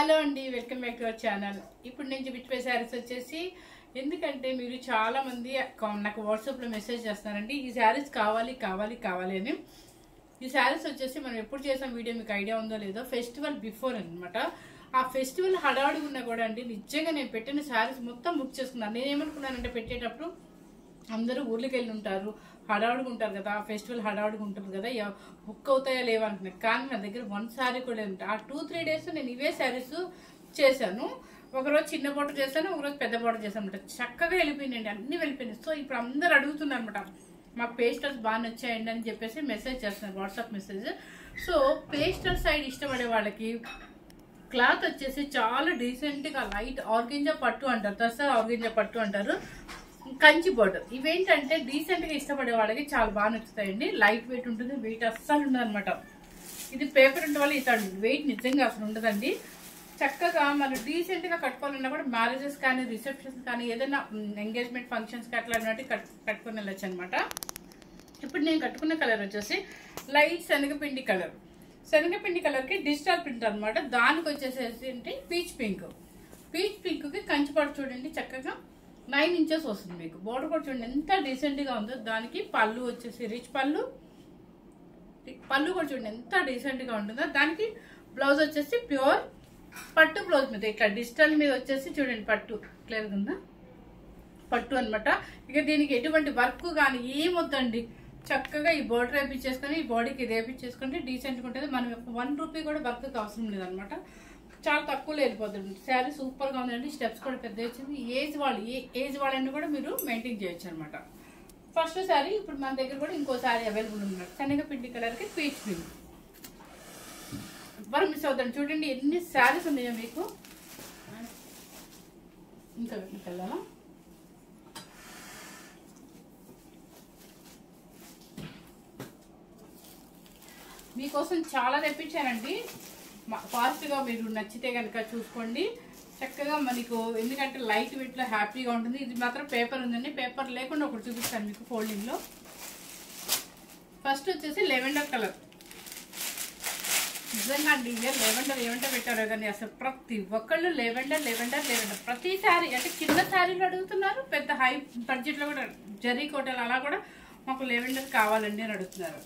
Hello అండి, welcome back to our channel. ఇప్పుడు నేను చూపించే శారీస్ వచ్చేసి ఎందుకంటే మీరు చాలా మంది నాకు వాట్సాప్లో మెసేజ్ చేస్తున్నారండి, ఈ శారీస్ కావాలి కావాలి కావాలి అని. ఈ శారీస్ వచ్చేసి మనం ఎప్పుడు చేసాం వీడియో మీకు ఐడియా ఉందో లేదో, ఫెస్టివల్ బిఫోర్ అనమాట. ఆ ఫెస్టివల్ హడావుడిగా కూడా అండి నిజంగా నేను పెట్టిన శారీస్ మొత్తం బుక్ చేసుకున్నాను. నేను ఏమనుకున్నానంటే పెట్టేటప్పుడు అందరూ ఊర్లోకి వెళ్ళి ఉంటారు, హడావుడిగా ఉంటారు కదా, ఫెస్టివల్ హడావుడిగా ఉంటుంది కదా, బుక్ అవుతాయా లేవా అనుకున్నాను. కానీ నా దగ్గర వన్ శారీ కూడా ఉంటాయి. ఆ 2-3 డేస్ నేను ఇవే శారీస్ చేశాను. ఒకరోజు చిన్న బోర్డర్ చేశాను, ఒకరోజు పెద్ద బోర్డర్ చేశాను అనమాట. చక్కగా వెళ్ళిపోయినాయండి, అన్ని వెళ్ళిపోయినాయి. సో ఇప్పుడు అందరు అడుగుతున్నారు అనమాట, మాకు పేస్టల్స్ బాగా నచ్చాయండి అని చెప్పేసి మెసేజ్ చేస్తున్నారు, WhatsApp message. So pastel side ఇష్టపడే వాళ్ళకి క్లాత్ వచ్చేసి చాలా డీసెంట్గా లైట్ ఆర్గెంజా పట్టు అంటారు, తస్సర్ ఆర్గెంజా పట్టు అంటారు, కంచి బోర్డర్. ఇవేంటంటే డీసెంట్ గా ఇష్టపడే వాళ్ళకి చాలా బాగా నచ్చుతాయండి. లైట్ వెయిట్ ఉంటుంది, వెయిట్ అస్సలు ఉండదు అనమాట. ఇది పేపర్ ఉండే వాళ్ళు ఇస్తాడు, వెయిట్ నిజంగా అసలు ఉండదండి. చక్కగా మనం డీసెంట్ గా కట్టుకోవాలన్నా కూడా మ్యారేజెస్ కానీ రిసెప్షన్స్ కానీ ఏదైనా ఎంగేజ్మెంట్ ఫంక్షన్స్ కి అట్లా కట్టుకుని వెళ్ళొచ్చు అనమాట. ఇప్పుడు నేను కట్టుకున్న కలర్ వచ్చేసి లైట్ శనగపిండి కలర్. శనగపిండి కలర్ కి డిజిటల్ ప్రింట్ అనమాట. దానికి వచ్చేసేసి ఏంటి పీచ్ పింక్. పీచ్ పింక్ కి కంచిపట్టు చూడండి, చక్కగా 9 ఇంచెస్ వస్తుంది. మీకు బోర్డర్ కూడా చూడండి ఎంత డీసెంట్ గా ఉందో. దానికి పళ్ళు వచ్చేసి రిచ్ పళ్ళు కూడా చూడండి ఎంత డీసెంట్ గా ఉంటుందో. దానికి బ్లౌజ్ వచ్చేసి ప్యూర్ పట్టు బ్లౌజ్ మీద ఇట్లా డిజిటల్ మీద వచ్చేసి చూడండి పట్టు క్లియర్ గా ఉందా, పట్టు అనమాట. ఇక దీనికి ఎటువంటి వర్క్ కానీ ఏమొద్దండి, చక్కగా ఈ బోర్డర్ వేపించేసుకొని ఈ బాడీకి వేపించేసుకుంటే డీసెంట్ గా ఉంటుంది. మనం 1 రూపీ కూడా వర్క్ అవసరం లేదనమాట. చాలా తక్కువలో వెళ్ళిపోతుంది. శారీ సూపర్ గా ఉందండి, స్టెప్స్ కూడా పెద్ద వచ్చింది. ఏ ఏజ్ వాళ్ళని కూడా మీరు మెయింటైన్ చేయొచ్చు అనమాట. ఫస్ట్ శారీ ఇప్పుడు మన దగ్గర కూడా ఇంకో శారీ అవైలబుల్ ఉంది, శనగపిండి కలర్ కి పీచ్ పింక్. ఎవరు మిస్ అవుతారు చూడండి ఎన్ని శారీస్ ఉన్నాయో మీకు. ఇంకా వెళ్ళాలా, మీకోసం చాలా తెప్పించానండి. ఫాస్ట్ గా మీరు నచ్చితే కనుక చూసుకోండి. చక్కగా మనకు ఎందుకంటే లైట్ వెయిట్ లో హ్యాపీగా ఉంటుంది. ఇది మాత్రం పేపర్ ఉందండి, పేపర్ లేకుండా ఒకటి చూపిస్తాను మీకు ఫోల్డింగ్ లో. ఫస్ట్ వచ్చేసి లెవెండర్ కలర్. నిజంగా అండి లెవెండర్ ఏమంటే పెట్టారో కానీ అసలు ప్రతి ఒక్కళ్ళు లెవెండర్ లెవెండర్ లెవెండర్. ప్రతి శారీ అంటే చిన్న శారీలు అడుగుతున్నారు, పెద్ద హై బడ్జెట్ లో కూడా జరీ కోటలు అలా కూడా మాకు లెవెండర్ కావాలండి అని అడుగుతున్నారు.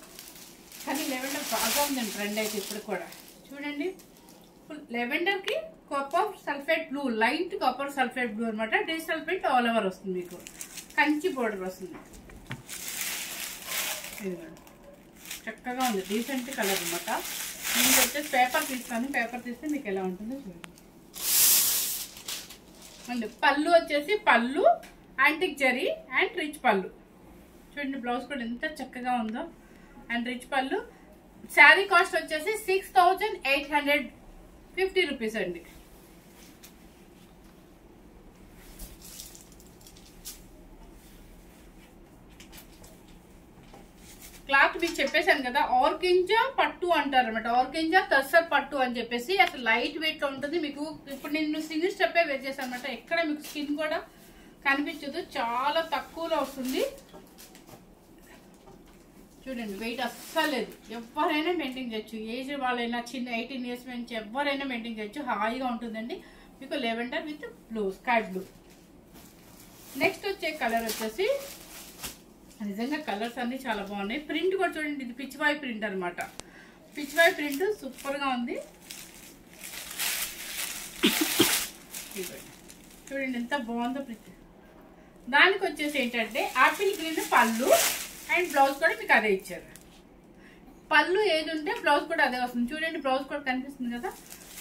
కానీ లెవెండర్ బాగా ఉందండి ట్రెండ్ అయితే ఇప్పుడు కూడా. చూడండి లెవెండర్ కి copper sulphate blue, light copper sulphate blue అనమాట. డిజిటల్ ప్రింట్ ఆల్ ఓవర్ వస్తుంది, మీకు కంచి బోర్డర్ వస్తుంది. చక్కగా ఉంది, డీసెంట్ కలర్ అనమాట. నేను వచ్చేసి పేపర్ తీస్తాను, పేపర్ తీస్తే మీకు ఎలా ఉంటుందో చూడండి. అండ్ పళ్ళు వచ్చేసి పళ్ళు యాంటిక్ జరీ అండ్ రిచ్ పళ్ళు. చూడండి బ్లౌజ్ కూడా ఎంత చక్కగా ఉందో అండ్ రిచ్ పళ్ళు. శారీ కాస్ట్ వచ్చేసి 6850 రూపీస్ అండి. క్లాత్ మీకు చెప్పేశాను కదా, ఆర్గెంజా పట్టు అంటారు అనమాట. ఆర్గెంజా తస్సర్ పట్టు అని చెప్పేసి అసలు లైట్ వెయిట్ లో ఉంటుంది మీకు. ఇప్పుడు నేను సింగిల్ స్టెప్పే వేర్ చేశాను అనమాట. ఎక్కడ మీకు స్కిన్ కూడా కనిపించదు, చాలా తక్కువలో వస్తుంది. చూడండి వెయిట్ అస్సలు లేదు, ఎవరైనా మెయింటైన్ చేయొచ్చు. ఏజ్ వాళ్ళైనా చిన్న 18 ఇయర్స్ నుంచి ఎవరైనా మెయింటైన్ చేయొచ్చు, హాయిగా ఉంటుందండి. మీకు lavender with blue, sky blue. Next వచ్చే కలర్ వచ్చేసి నిజంగా కలర్స్ అన్ని చాలా బాగున్నాయి. ప్రింట్ కూడా చూడండి, ఇది పిచ్చివాయి ప్రింట్ అనమాట. పిచ్చివాయి ప్రింట్ సూపర్ గా ఉంది. చూడండి ఎంత బాగుందో ప్రింట్. దానికి వచ్చేసి ఏంటంటే ఆపిల్ గ్రీన్ పళ్ళు అండ్ బ్లౌజ్ కూడా మీకు అదే ఇచ్చారు. పళ్ళు ఏది ఉంటే బ్లౌజ్ కూడా అదే వస్తుంది. చూడండి బ్లౌజ్ కూడా కనిపిస్తుంది కదా.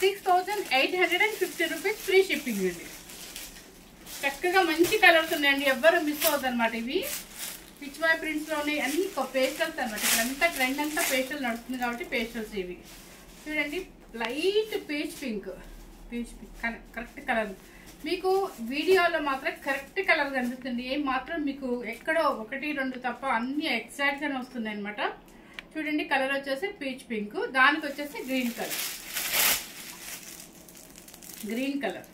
6850 రూపీస్ ఫ్రీ షిప్పింగ్ అండి. చక్కగా మంచి కలర్స్ ఉన్నాయండి, ఎవ్వరు మిస్ అవుతుంది అనమాట. ఇవి పిచ్ బాయ్ ప్రింట్స్ లో ఉన్నాయి, అన్ని పేస్టల్స్ అనమాట. ఇక్కడ అంతా ట్రెండ్ అంతా పేస్టల్ నడుస్తుంది కాబట్టి పేస్టల్స్ ఇవి. చూడండి light peach pink, correct colour మీకు వీడియోలో మాత్రం కరెక్ట్ కలర్ కనిపిస్తుంది. ఏం మాత్రం మీకు ఎక్కడో 1-2 తప్ప అన్ని ఎగ్జాక్ట్ గానే వస్తున్నాయి అనమాట. చూడండి కలర్ వచ్చేసి పీచ్ పింక్, దానికి వచ్చేసి green colour, green colour,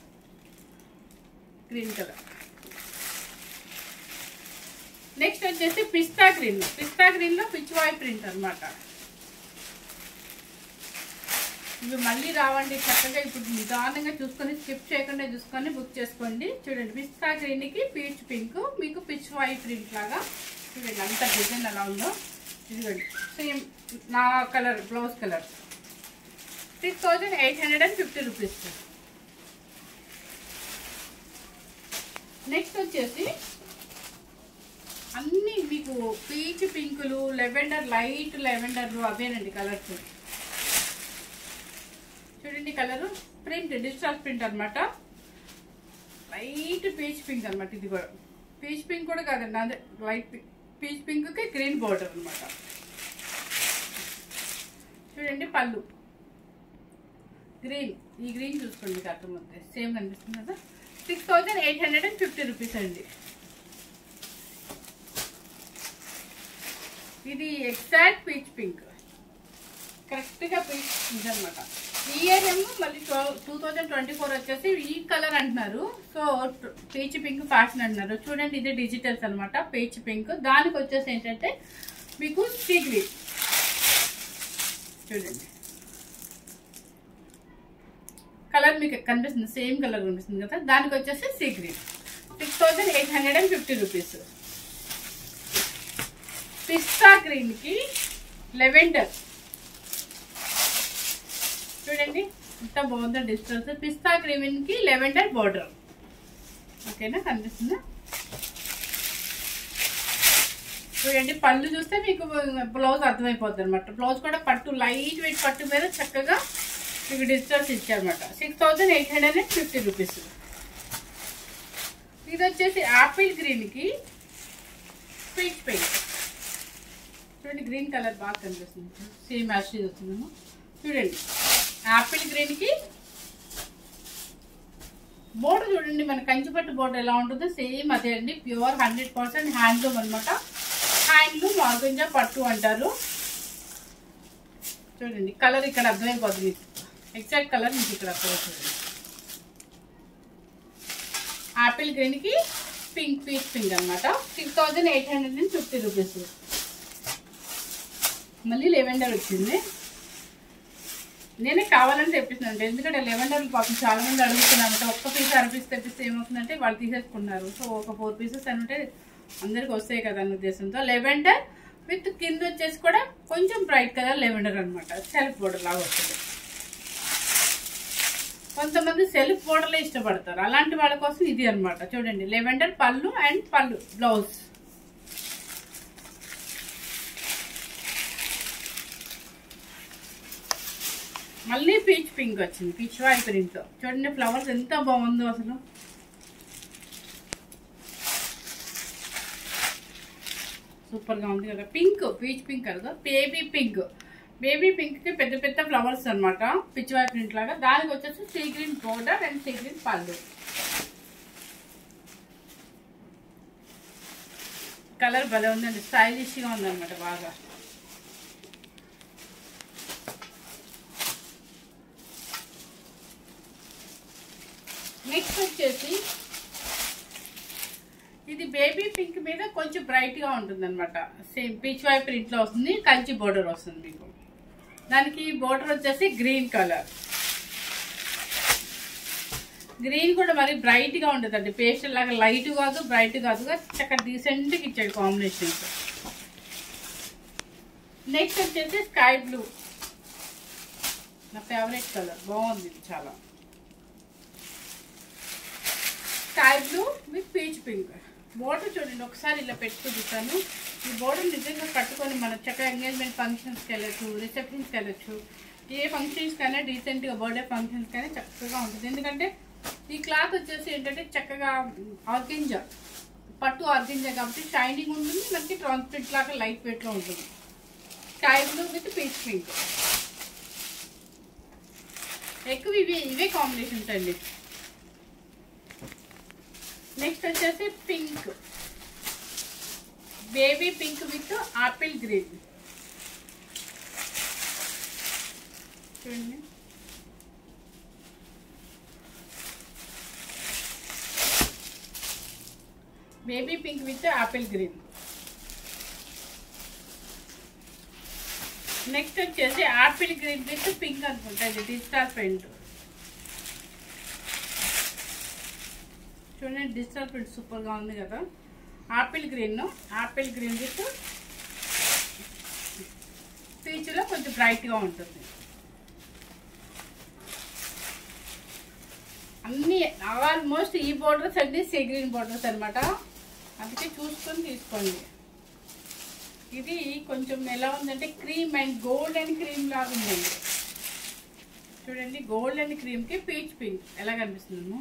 green colour. Next వచ్చేసి పిస్తా గ్రీన్ లో పిచ్ వాయి ప్రింట్ అనమాట. ఇవి మళ్ళీ రావండి, చక్కగా ఇప్పుడు నిదానంగా చూసుకొని స్కిప్ చేయకుండా చూసుకొని బుక్ చేసుకోండి. చూడండి పిస్తా గ్రీన్కి పీచ్ పింక్, మీకు పిచ్ వైట్ ప్రింట్ లాగా చూడండి అంత డిజైన్ ఎలా ఉందో. ఇదిగోండి సేమ్ నా colour, blouse colour. 6850 rupees. Next వచ్చేసి అన్నీ మీకు పీచ్ పింకులు, లెవెండర్, లైట్ లెవెండర్లు అవేనండి కలర్స్. చూడండి కలరు ప్రింట్, డిజిటల్ ప్రింట్ అనమాట. లైట్ పీచ్ పింక్ అనమాట. ఇది కూడా పీచ్ పింక్ కూడా కాదండి, అదే లైట్ పీచ్ పింక్కి గ్రీన్ బోర్డర్ అనమాట. చూడండి పళ్ళు గ్రీన్, ఈ గ్రీన్ చూసుకోండి మీకు అర్థమవుతుంది, సేమ్ కనిపిస్తుంది కదా. 6850 రూపీస్ అండి. ఇది ఎగ్జాక్ట్ పీచ్ పింక్, కరెక్ట్గా పీచ్ పింక్ అనమాట. ఈ ఇయర్ ఏమో మళ్ళీ 2024 వచ్చేసి ఈ కలర్ అంటున్నారు. సో పీచ్ పింక్ ఫ్యాషన్ అంటున్నారు. చూడండి ఇది డిజిటల్స్ అనమాట పీచ్ పింక్. దానికి వచ్చేసి ఏంటంటే మీకు సీ గ్రీన్. చూడండి కలర్ మీకు కనిపిస్తుంది, సేమ్ కలర్ కనిపిస్తుంది కదా. దానికి వచ్చేసి సీ గ్రీన్. 6850 రూపీస్. పిస్తా గ్రీన్కి లెవెండర్. చూడండి ఎంత బాగుందో డిస్టెన్స్. పిస్తా గ్రీన్కి లెవెండర్ బోర్డర్. ఓకేనా, కనిపిస్తుందా? చూడండి పళ్ళు చూస్తే మీకు బ్లౌజ్ అర్థమైపోతుంది అనమాట. బ్లౌజ్ కూడా పట్టు, లైట్ వెయిట్ పట్టు మీద చక్కగా మీకు డిజిటల్స్ ఇచ్చారనమాట. 6850 రూపీస్. ఇది వచ్చేసి యాపిల్ గ్రీన్కి పీచ్ పింక్. చూడండి గ్రీన్ కలర్ బాగా కనిపిస్తుంది, సేమ్ యాష్ వస్తుందేమో. చూడండి యాపిల్ గ్రీన్కి బోర్డర్ చూడండి, మన కంచిపట్టు బోర్డర్ ఎలా ఉంటుందో సేమ్ అదే అండి. ప్యూర్ 100% హ్యాండ్లూమ్ అనమాట. హ్యాండ్లూమ్ ఆర్గంజా పట్టు అంటారు. చూడండి కలర్ ఇక్కడ అర్థమైపోతుంది, ఎగ్జాక్ట్ కలర్ మీకు ఇక్కడ అర్థమవుతుంది. యాపిల్ గ్రీన్కి పింక్, పీచ్ పింక్ అనమాట. 6850 రూపీస్. మళ్ళీ లెవెండర్ వచ్చింది. నేనే కావాలని తెప్పిస్తున్నాను, ఎందుకంటే లెవెండర్ పాపం చాలా మంది అడుగుతున్నాను. ఒక్క పీస్ అరపీస్ తెప్పిస్తే ఏమవుతుందంటే వాళ్ళు తీసేసుకున్నారు. సో ఒక 4 పీసెస్ అంటే అందరికి వస్తాయి కదా అన్న ఉద్దేశంతో లెవెండర్ విత్ కింద వచ్చేసి కూడా కొంచెం బ్రైట్ కలర్ లెవెండర్ అనమాట. సెల్ఫ్ బోర్డర్ లాగా వస్తుంది. కొంతమంది సెల్ఫ్ బోర్డర్లే ఇష్టపడతారు, అలాంటి వాళ్ళ కోసం ఇది అనమాట. చూడండి లెవెండర్ పళ్ళు అండ్ పళ్ళు బ్లౌజ్. మళ్ళీ పీచ్ పింక్ వచ్చింది, పీచ్ వైట్ ప్రింట్. చూడండి ఫ్లవర్స్ ఎంత బాగుందో అసలు. సూపర్గా ఉంది కదా. పింక్, పీచ్ పింక్ కదా, బేబీ పింక్. బేబీ పింక్కి పెద్ద పెద్ద ఫ్లవర్స్ అనమాట, పిచ్ వైట్ ప్రింట్ లాగా. దానికి వచ్చేసి sea green border and sea green పళ్ళు. కలర్ భలే ఉందండి, స్టైలిష్గా ఉందన్నమాట బాగా. నెక్స్ట్ వచ్చేసి ఇది బేబీ పింక్ మీద కొంచెం బ్రైట్గా ఉంటుంది అనమాట. సేమ్ పీచ్ వైట్ ప్రింట్లో వస్తుంది, కంచి బోర్డర్ వస్తుంది మీకు. దానికి బోర్డర్ వచ్చేసి గ్రీన్ కలర్. గ్రీన్ కూడా మరి బ్రైట్గా ఉంటుందండి, పేస్టల్ లాగా లైట్ కాదు బ్రైట్ కాదుగా, చక్కగా డీసెంట్గా ఇచ్చాడు కాంబినేషన్స్. నెక్స్ట్ వచ్చేసి స్కై బ్లూ, నా ఫేవరెట్ కలర్, బాగుంది ఇది చాలా. Sky blue with peach pink. Border చూడండి ఒకసారి ఇలా పెట్టుకుని చూస్తాను. ఈ బోర్డర్ నిజంగా కట్టుకొని మనం చక్కగా ఎంగేజ్మెంట్ ఫంక్షన్స్కి వెళ్ళచ్చు, రిసెప్షన్స్కి వెళ్ళచ్చు, ఏ ఫంక్షన్స్ కైనా డీసెంట్గా బర్త్డే ఫంక్షన్స్ కైనా చక్కగా ఉంటుంది. ఎందుకంటే ఈ క్లాత్ వచ్చేసి ఏంటంటే చక్కగా ఆర్గంజా పట్టు, ఆర్గంజా కాబట్టి షైనింగ్ ఉంటుంది, మనకి ట్రాన్స్పరెంట్ లాగా లైట్ వెయిట్లో ఉంటుంది. Sky blue with peach pink. ఎక్కువ ఇవే కాంబినేషన్స్ అండి. నెక్స్ట్ వచ్చేసి pink, baby pink with apple green. చూడండి baby pink with apple green. Next వచ్చేసి ఆపిల్ గ్రీన్ విత్ పింక్ అనుకుంటా, ఇది డిజిటల్ ప్రింట్. చూడండి డిజిటల్ ప్రింట్ సూపర్గా ఉంది కదా. ఆపిల్ గ్రీన్ విత్ పీచ్లో కొంచెం బ్రైట్గా ఉంటుంది. అన్నీ ఆల్మోస్ట్ ఈ బోర్డర్స్ అన్నీ సీ గ్రీన్ బోర్డర్స్ అనమాట, అందుకే చూసుకొని తీసుకోండి. ఇది కొంచెం ఎలా ఉందంటే cream and gold and cream లాగా ఉందండి. చూడండి గోల్డ్ అండ్ క్రీమ్కి పీచ్ పింక్ ఎలా కనిపిస్తుందేమో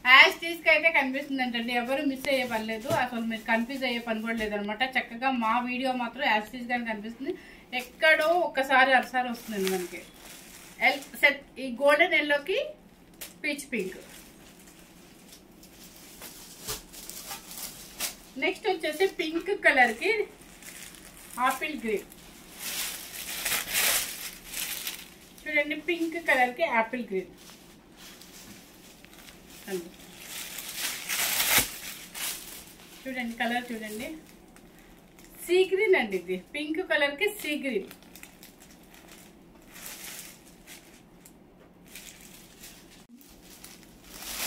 యాజ్ టీస్కి అయితే కనిపిస్తుంది అంటండి. ఎవరు మిస్ అయ్యే పని లేదు, అసలు మీరు కన్ఫ్యూజ్ అయ్యే పని కూడా లేదనమాట. చక్కగా మా వీడియో మాత్రం యాజ్ టీస్గానే కనిపిస్తుంది, ఎక్కడో ఒక్కసారి అరసారి వస్తుందండి మనకి. సెట్ ఈ గోల్డెన్ ఎల్లోకి పీచ్ పింక్. నెక్స్ట్ వచ్చేసి పింక్ కలర్కి ఆపిల్ గ్రీన్. చూడండి పింక్ కలర్కి ఆపిల్ గ్రీన్. చూడండి కలర్ చూడండి, సీ గ్రీన్ అండి, ఇది పింక్ కలర్కి సీ గ్రీన్.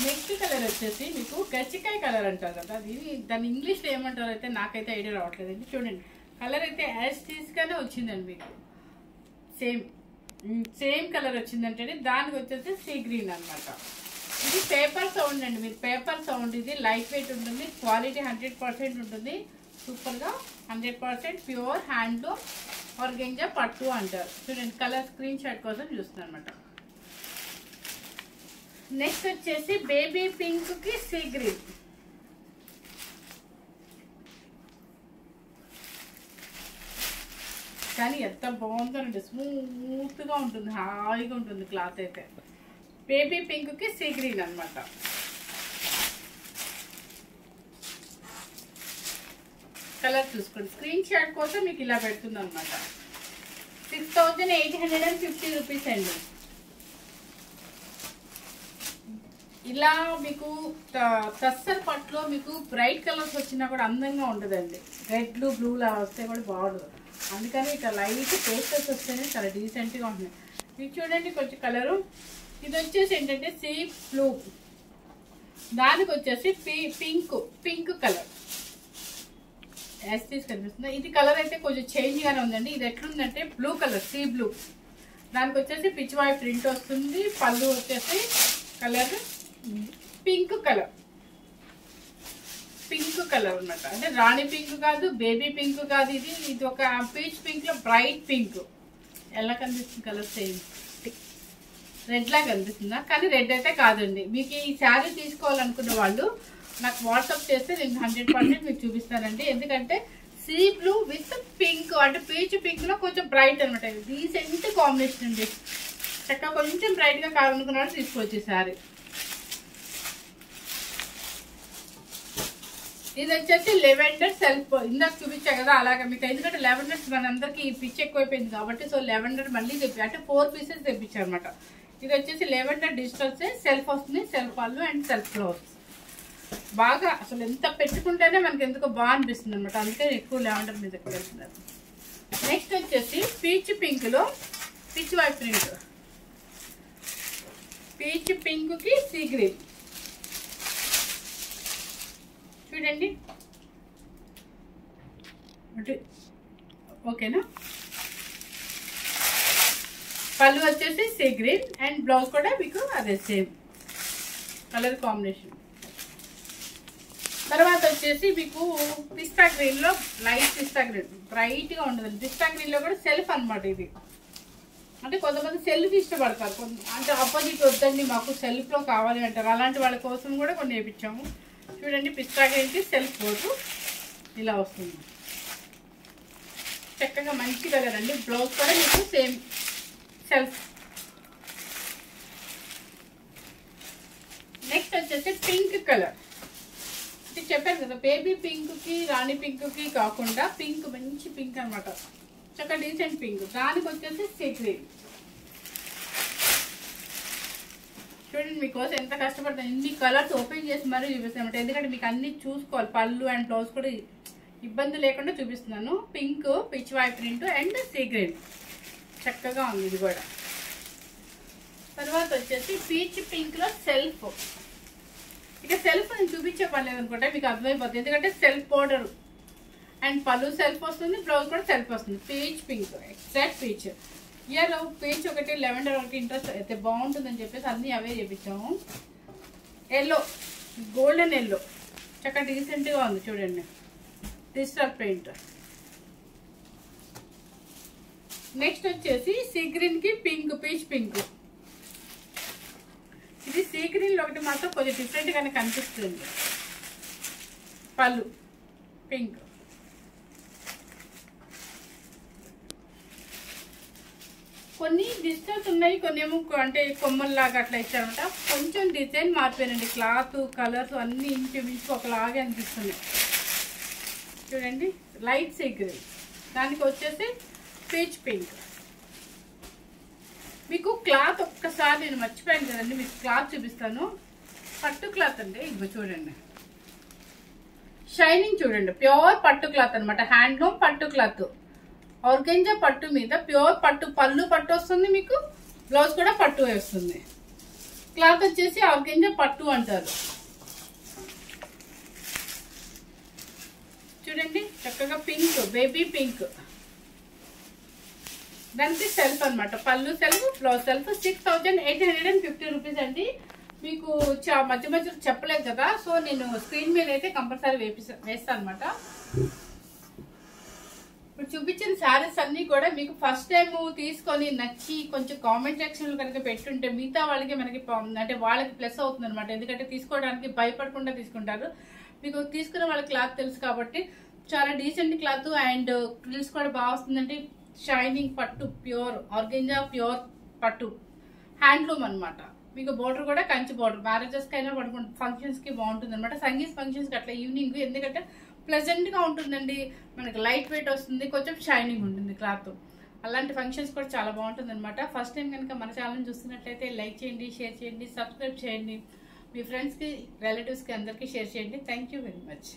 నెక్స్ట్ కలర్ వచ్చేసి మీకు గచ్చికాయ కలర్ అంటారు కదా, అది దాని ఇంగ్లీష్లో ఏమంటారు అయితే నాకైతే ఐడియా రావట్లేదండి. చూడండి కలర్ అయితే యాజ్ టీస్గానే వచ్చిందండి, మీకు సేమ్ కలర్ వచ్చిందంటే దానికి వచ్చేసి సీ గ్రీన్ అనమాట. ఇది పేపర్ సౌండ్ అండి, మీరు పేపర్ సౌండ్. ఇది లైట్ వెయిట్ ఉంటుంది, క్వాలిటీ 100% ఉంటుంది, సూపర్గా 100% ప్యూర్ హ్యాండ్లూమ్ ఆర్గెంజా పట్టు అంటారు. చూడండి కలర్ స్క్రీన్ షాట్ కోసం చూస్తున్నాను అనమాట. నెక్స్ట్ వచ్చేసి బేబీ పింక్ కి సీ గ్రీన్. కానీ ఎంత బాగుందండి, స్మూత్ గా ఉంటుంది, హాయిగా ఉంటుంది క్లాత్ అయితే. బేబీ పింక్ కి సీ గ్రీన్ అనమాట. కలర్ చూసుకోండి, స్క్రీన్ షాట్ కోసం మీకు ఇలా పెడుతుంది అనమాట. 6850 రూపీస్ అండి. ఇలా మీకు టస్సర్ పట్టులో మీకు బ్రైట్ కలర్స్ వచ్చినా కూడా అందంగా ఉండదండి, రెడ్లు బ్లూలా వస్తే కూడా బాగుండదు. అందుకని ఇట్లా లైట్ పేస్టల్స్ వస్తేనే చాలా డీసెంట్గా ఉంటుంది. ఇది చూడండి కొంచెం కలరు. ఇది వచ్చేసి ఏంటంటే సీ బ్లూ, దానికి వచ్చేసి పింక్ కలర్ యాజ్ కనిపిస్తుంది. ఇది కలర్ అయితే కొంచెం చేంజ్గానే ఉందండి. ఇది ఎట్లుందంటే బ్లూ కలర్, సీ బ్లూ, దానికి వచ్చేసి పిచ్ వాయి ప్రింట్ వస్తుంది. పళ్ళు వచ్చేసి కలర్ పింక్ కలర్ అన్నమాట. అంటే రాణి పింక్ కాదు, బేబీ పింక్ కాదు, ఇది ఒక పీచ్ పింక్ లో బ్రైట్ పింక్. ఎలా కనిపిస్తుంది కలర్? సేమ్ రెడ్ లా కనిపిస్తుందా? కానీ రెడ్ అయితే కాదండి. మీకు ఈ శారీ తీసుకోవాలనుకున్న వాళ్ళు నాకు వాట్సాప్ చేస్తే నేను 100% మీకు చూపిస్తానండి. ఎందుకంటే సీ బ్లూ విత్ పింక్, అంటే పీచ్ పింక్ లో కొంచెం బ్రైట్ అనమాట. డీసెంట్ కాంబినేషన్ అండి. చక్కగా కొంచెం బ్రైట్ గా కావాలనుకున్న వాళ్ళు తీసుకోవచ్చు శారీ. ఇది వచ్చేసి లెవెండర్ సెల్ఫ్, ఇందాక చూపించా కదా అలాగే మీకు. ఎందుకంటే లెవెండర్స్ మనందరికి పిచ్చి ఎక్కువైపోయింది కాబట్టి సో లెవెండర్ మళ్ళీ తెప్పి అంటే 4 పీసెస్ తెప్పించారు అనమాట. ఇది వచ్చేసి లెవెండర్ డిజిటల్స్, సెల్ఫ్ వస్తుంది, సెల్ఫ్ పళ్ళు అండ్ సెల్ఫ్ ఫ్లవర్స్. బాగా అసలు ఎంత పెట్టుకుంటేనే మనకి ఎందుకో బాగా అనిపిస్తుంది అనమాట. అందుకే ఎక్కువ లెవెండర్ మీద ఎక్కువ వెళ్తున్నారు. నెక్స్ట్ వచ్చేసి పీచ్ పింక్ లో peach Y print, peach pink కి సీ గ్రీన్. చూడండి ఓకేనా. పళ్ళు వచ్చేసి సీ గ్రీన్ అండ్ బ్లౌజ్ కూడా మీకు అదే సేమ్ కలర్ కాంబినేషన్. తర్వాత వచ్చేసి మీకు పిస్తా గ్రీన్ లో లైట్ పిస్తా గ్రీన్, బ్రైట్ గా ఉండదు. పిస్తా గ్రీన్ లో కూడా సెల్ఫ్ అనమాట. ఇది అంటే కొంతమంది సెల్ఫ్ ఇష్టపడతారు, అంటే ఆపోజిట్ వద్దండి మాకు సెల్ఫ్ లో కావాలి అంటారు. అలాంటి వాళ్ళ కోసం కూడా కొన్ని వేయించాము. చూడండి పిస్తా గ్రీన్కి సెల్ఫ్ పోటు ఇలా వస్తుంది, చక్కగా మంచి కలర్ అండి. బ్లౌజ్ కూడా మీకు సేమ్ సెల్ఫ్. నెక్స్ట్ వచ్చేసి పింక్ కలర్. ఇది చెప్పాను కదా బేబీ పింక్ కి రాణి పింక్ కి కాకుండా పింక్, మంచి పింక్ అనమాట, చక్కగా డీసెంట్ పింక్. దానికి వచ్చేసి సీ గ్రీన్. చూడండి మీకోసం ఎంత కష్టపడతాను, ఇన్ని కలర్స్ ఓపెన్ చేసి మరీ చూపిస్తాను. ఎందుకంటే మీకు అన్ని చూసుకోవాలి, పళ్ళు అండ్ బ్లౌజ్ కూడా ఇబ్బంది లేకుండా చూపిస్తున్నాను. Pink, peach Y print and sea green. చక్కగా ఉంది ఇది కూడా. తర్వాత వచ్చేసి పీచ్ పింక్లో సెల్ఫ్. ఇక సెల్ఫ్ నేను చూపించే పర్లేదు అనుకుంటా, మీకు అర్థమైపోతుంది. ఎందుకంటే సెల్ఫ్ బోర్డర్ అండ్ పళ్ళు సెల్ఫ్ వస్తుంది, బ్లౌజ్ కూడా సెల్ఫ్ వస్తుంది. Peach pink, exact peach. ఇయర్ పీచ్ ఒకటి, లెవెండర్ ఒకటి ఇంట్రెస్ట్ అయితే బాగుంటుందని చెప్పేసి అన్నీ అవే చేపించాము. ఎల్లో, గోల్డెన్ ఎల్లో చక్కగా డీసెంట్గా ఉంది చూడండి, డిజిటల్ ప్రింట్. నెక్స్ట్ వచ్చేసి సీ గ్రీన్కి పింక్, పీచ్ పింక్. ఇది సీ గ్రీన్లో ఒకటి మాత్రం కొంచెం డిఫరెంట్గానే కనిపిస్తుంది. పళ్ళు పింక్. కొన్ని డిజిటల్స్ ఉన్నాయి, కొన్ని ఏమో అంటే కొమ్మల్లాగా అట్లా ఇచ్చారనమాట. కొంచెం డిజైన్ మారిపోయినండి, క్లాత్ కలర్స్ అన్నీ ఇంచుమించు ఒకలాగే అనిపిస్తుంది. చూడండి లైట్ సీ గ్రీన్, దానికి వచ్చేసి పీచ్ పింక్. మీకు క్లాత్ ఒక్కసారి నేను మర్చిపోయాను కదండి, మీకు క్లాత్ చూపిస్తాను. పట్టు క్లాత్ అండి, ఇగో చూడండి షైనింగ్ చూడండి, ప్యూర్ పట్టు క్లాత్ అనమాట. హ్యాండ్లూమ్ పట్టు క్లాత్, ఆర్గెంజా పట్టు మీద ప్యూర్ పట్టు. పళ్ళు పట్టు వస్తుంది మీకు, బ్లౌజ్ కూడా పట్టు వస్తుంది. క్లాత్ వచ్చేసి ఆర్గెంజా పట్టు అంటారు. చూడండి చక్కగా పింక్, బేబీ పింక్. దానికి సెల్ఫ్ అనమాట, పళ్ళు సెల్ఫ్, బ్లౌజ్ సెల్ఫ్. 6850 రూపీస్ అండి. మీకు మధ్య మధ్యలో చెప్పలేదు కదా, సో నేను స్క్రీన్ మీద అయితే కంపల్సరీ వేస్తాను అనమాట. ఇప్పుడు చూపించిన శారీస్ అన్నీ కూడా మీకు ఫస్ట్ టైం తీసుకొని నచ్చి కొంచెం కామెంట్ సెక్షన్లో కనుక పెట్టుంటే మిగతా వాళ్ళకి మనకి అంటే వాళ్ళకి ప్లస్ అవుతుంది అనమాట. ఎందుకంటే తీసుకోవడానికి భయపడకుండా తీసుకుంటారు. మీకు తీసుకున్న వాళ్ళ క్లాత్ తెలుసు కాబట్టి చాలా డీసెంట్ క్లాత్ అండ్ ఫ్రిల్స్ కూడా బాగా వస్తుందండి. షైనింగ్ పట్టు, ప్యూర్ ఆర్గెంజా ప్యూర్ పట్టు, హ్యాండ్లూమ్ అనమాట. మీకు బోర్డర్ కూడా కంచి బోర్డర్, మ్యారేజెస్కి అయినా పడుకుంటుంది, ఫంక్షన్స్కి బాగుంటుంది అనమాట. సంగీత్ ఫంక్షన్స్కి అట్లా ఈవినింగ్, ఎందుకంటే ప్లెజెంట్గా ఉంటుందండి, మనకి లైట్ వెయిట్ వస్తుంది, కొంచెం షైనింగ్ ఉంటుంది క్లాత్. అలాంటి ఫంక్షన్స్ కూడా చాలా బాగుంటుంది అనమాట. ఫస్ట్ టైం కనుక మన ఛానల్ చూస్తున్నట్లయితే లైక్ చేయండి, షేర్ చేయండి, సబ్స్క్రైబ్ చేయండి, మీ ఫ్రెండ్స్కి రిలేటివ్స్కి అందరికీ షేర్ చేయండి. Thank you very much.